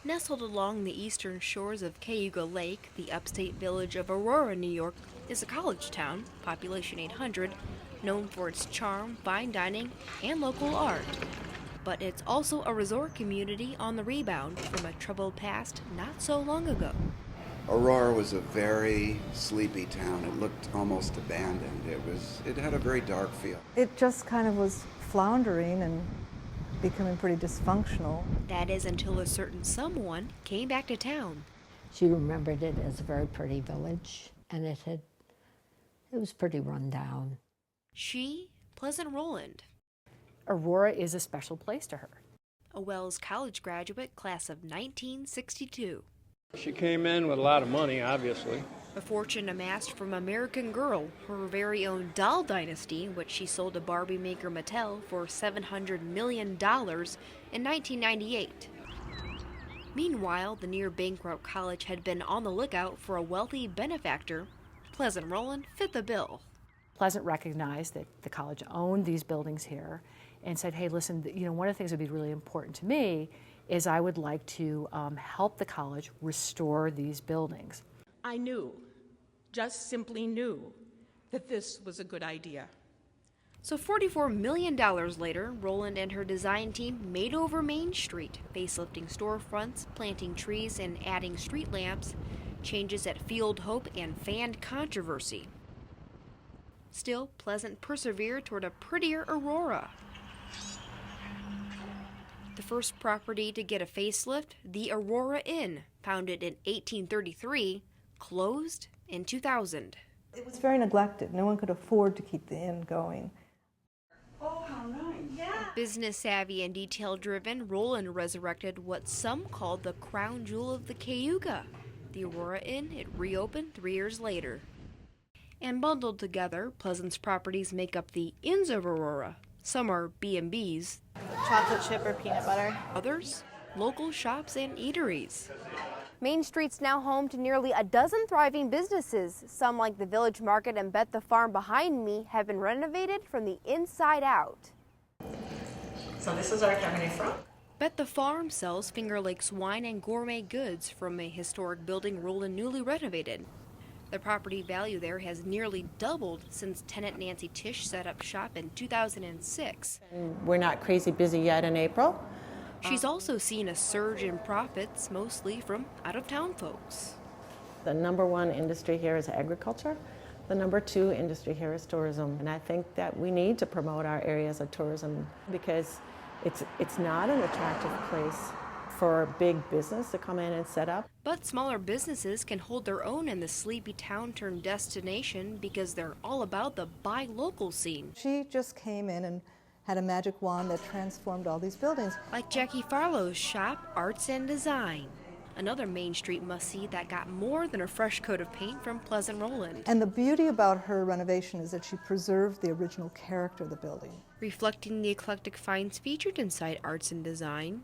Nestled along the eastern shores of Cayuga Lake, the upstate village of Aurora, New York, is a college town, population 800, known for its charm, fine dining, and local art. But it's also a resort community on the rebound from a troubled past not so long ago. Aurora was a very sleepy town. It looked almost abandoned. It had a very dark feel. It just kind of was floundering and becoming pretty dysfunctional. That is until a certain someone came back to town. She remembered it as a very pretty village, and it was pretty run down. She, Pleasant Roland. Aurora is a special place to her. A Wells College graduate, class of 1962. She came in with a lot of money, obviously. A fortune amassed from American Girl, her very own doll dynasty, which she sold to Barbie maker Mattel for $700 million in 1998. Meanwhile, the near-bankrupt college had been on the lookout for a wealthy benefactor. Pleasant Roland fit the bill. Pleasant recognized that the college owned these buildings here and said, hey, listen, one of the things that would be really important to me is I would like to help the college restore these buildings. I knew, just simply knew, that this was a good idea. So $44 million later, Roland and her design team made over Main Street, facelifting storefronts, planting trees, and adding street lamps, changes at Field Hope and fanned controversy. Still, Pleasant persevered toward a prettier Aurora. The first property to get a facelift, the Aurora Inn, founded in 1833, closed in 2000. It was very neglected. No one could afford to keep the inn going. Oh, how nice. Yeah. Business savvy and detail driven, Roland resurrected what some called the crown jewel of the Cayuga. The Aurora Inn, it reopened 3 years later. And bundled together, Pleasant's properties make up the Inns of Aurora. Some are B&Bs. Chocolate chip or peanut butter. Others, local shops and eateries. Main Street's now home to nearly a dozen thriving businesses. Some, like the Village Market and Bet the Farm behind me, have been renovated from the inside out. So this is our Cabernet Franc. Bet the Farm sells Finger Lakes wine and gourmet goods from a historic building Roland newly renovated. The property value there has nearly doubled since tenant Nancy Tisch set up shop in 2006. We're not crazy busy yet in April. She's also seen a surge in profits, mostly from out-of-town folks. The number one industry here is agriculture. The number two industry here is tourism. And I think that we need to promote our areas of tourism because it's not an attractive place for big business to come in and set up. But smaller businesses can hold their own in the sleepy town turned destination because they're all about the buy local scene. She just came in and had a magic wand that transformed all these buildings. Like Jackie Farlow's shop, Arts and Design. Another Main Street must-see that got more than a fresh coat of paint from Pleasant Roland. And the beauty about her renovation is that she preserved the original character of the building. Reflecting the eclectic finds featured inside Arts and Design.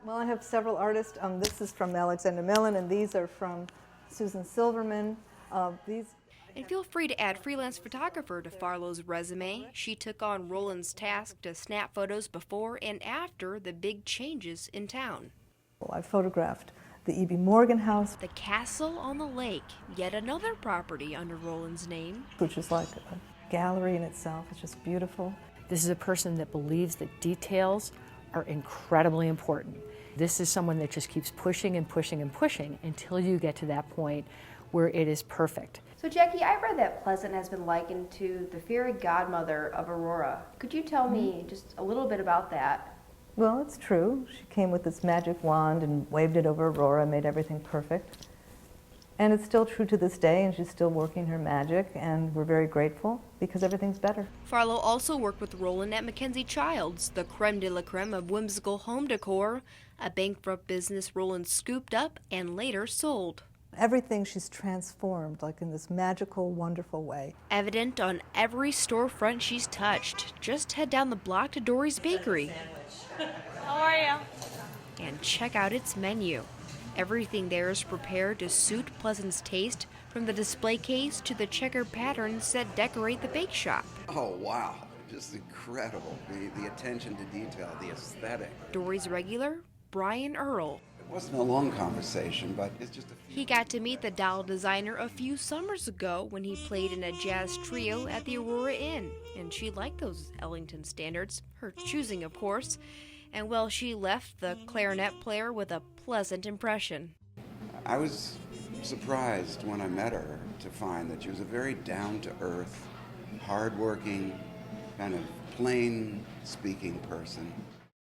Well, I have several artists. This is from Alexander Millen, and these are from Susan Silverman. And feel free to add freelance photographer to Farlow's resume. She took on Roland's task to snap photos before and after the big changes in town. Well, I photographed the E.B. Morgan house. The Castle on the Lake, yet another property under Roland's name. Which is like a gallery in itself. It's just beautiful. This is a person that believes that details are incredibly important. This is someone that just keeps pushing and pushing and pushing until you get to that point where it is perfect. So Jackie, I read that Pleasant has been likened to the fairy godmother of Aurora. Could you tell me just a little bit about that? Well, it's true. She came with this magic wand and waved it over Aurora and made everything perfect. And it's still true to this day, and she's still working her magic, and we're very grateful because everything's better. Farlow also worked with Roland at Mackenzie Childs, the creme de la creme of whimsical home decor, a bankrupt business Roland scooped up and later sold. Everything she's transformed, like in this magical, wonderful way. Evident on every storefront she's touched. Just head down the block to Dory's Bakery. How are you? And check out its menu. Everything there is prepared to suit Pleasant's taste, from the display case to the checkered patterns that decorate the bake shop. Oh, wow. Just incredible. The attention to detail, the aesthetic. Dory's regular, Brian Earl. It wasn't a long conversation, but it's just He got to meet the doll designer a few summers ago when he played in a jazz trio at the Aurora Inn, and she liked those Ellington standards, her choosing of course, and well, she left the clarinet player with a pleasant impression. I was surprised when I met her to find that she was a very down-to-earth, hard-working, kind of plain-speaking person.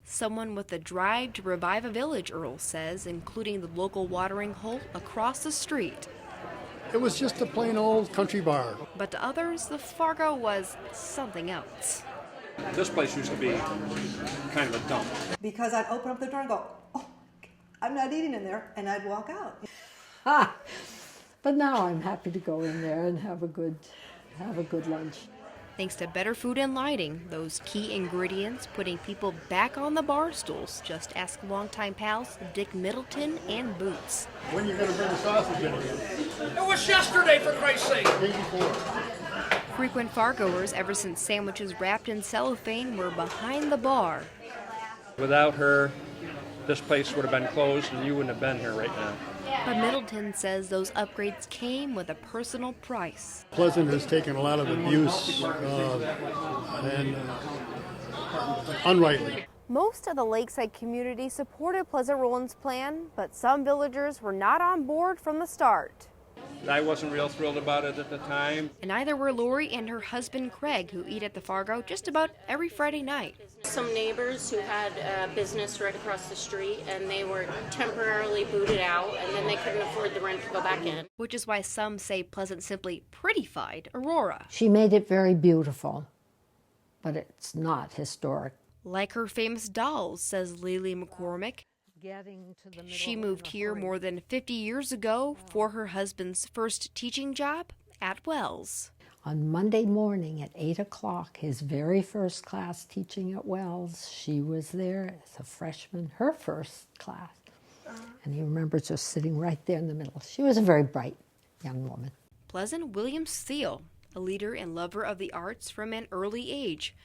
Someone with a drive to revive a village, Earl says, including the local watering hole across the street. It was just a plain old country bar. But to others, the Fargo was something else. This place used to be kind of a dump. Because I'd open up the door and go, oh, I'm not eating in there, and I'd walk out. But now I'm happy to go in there and have a good lunch. Thanks to better food and lighting, those key ingredients putting people back on the bar stools. Just ask longtime pals Dick Middleton and Boots. When are you going to bring the sausage in again? It was yesterday, for Christ's sake! Day before. Frequent Fargoers, ever since sandwiches wrapped in cellophane were behind the bar. Without her, this place would have been closed and you wouldn't have been here right now. But Middleton says those upgrades came with a personal price. Pleasant has taken a lot of abuse and unrightly. Most of the lakeside community supported Pleasant Roland's plan, but some villagers were not on board from the start. I wasn't real thrilled about it at the time. And neither were Lori and her husband Craig, who eat at the Fargo just about every Friday night. Some neighbors who had a business right across the street, and they were temporarily booted out, and then they couldn't afford the rent to go back in. Which is why some say Pleasant simply prettified Aurora. She made it very beautiful, but it's not historic. Like her famous dolls, says Lily McCormick. She moved here more than 50 years ago for her husband's first teaching job at Wells. On Monday morning at 8 o'clock, his very first class teaching at Wells, she was there as a freshman, her first class. And he remembers her sitting right there in the middle. She was a very bright young woman. Pleasant Williams Thiel, a leader and lover of the arts from an early age.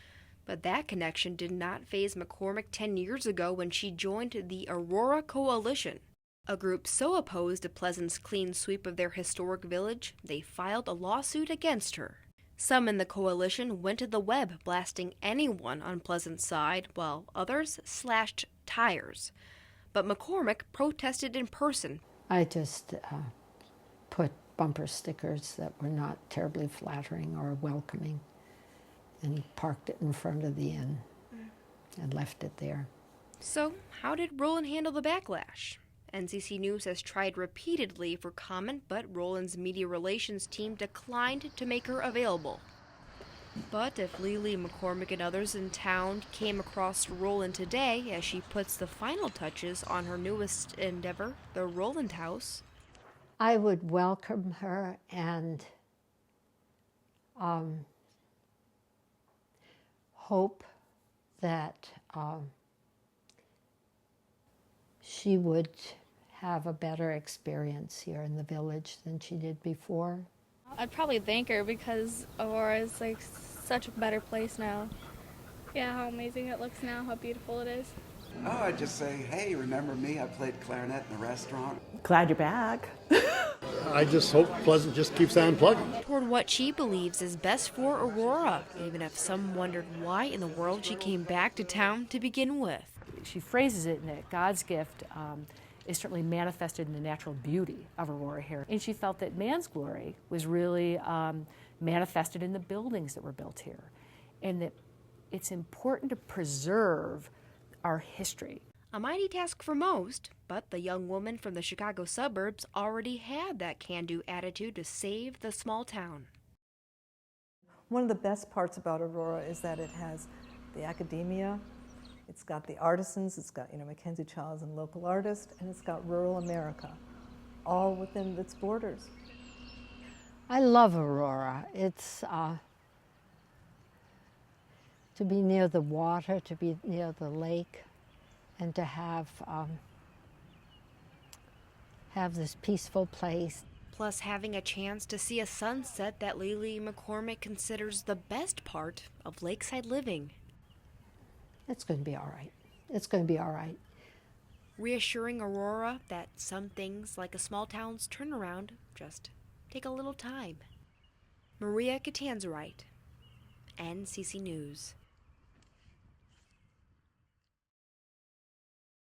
But that connection did not faze McCormick 10 years ago when she joined the Aurora Coalition, a group so opposed to Pleasant's clean sweep of their historic village, they filed a lawsuit against her. Some in the coalition went to the web blasting anyone on Pleasant's side, while others slashed tires. But McCormick protested in person. I just put bumper stickers that were not terribly flattering or welcoming, and parked it in front of the inn and left it there. So, how did Roland handle the backlash? NCC News has tried repeatedly for comment, but Roland's media relations team declined to make her available. But if Lily McCormick and others in town came across Roland today as she puts the final touches on her newest endeavor, the Roland House, I would welcome her and hope that she would have a better experience here in the village than she did before. I'd probably thank her because Aurora is like such a better place now. Yeah, how amazing it looks now, how beautiful it is. Oh, I'd just say, hey, remember me? I played clarinet in the restaurant. Glad you're back. I just hope Pleasant just keeps on plugging. toward what she believes is best for Aurora, even if some wondered why in the world she came back to town to begin with. She phrases it in that God's gift is certainly manifested in the natural beauty of Aurora here. And she felt that man's glory was really manifested in the buildings that were built here, and that it's important to preserve our history. A mighty task for most, but the young woman from the Chicago suburbs already had that can-do attitude to save the small town. One of the best parts about Aurora is that it has the academia, it's got the artisans, it's got Mackenzie Childs and local artists, and it's got rural America, all within its borders. I love Aurora. It's to be near the water, to be near the lake, and to have this peaceful place. Plus having a chance to see a sunset that Lily McCormick considers the best part of lakeside living. It's going to be all right. It's going to be all right. reassuring Aurora that some things, like a small town's turnaround, just take a little time. Maria Catanzarite, NCC News.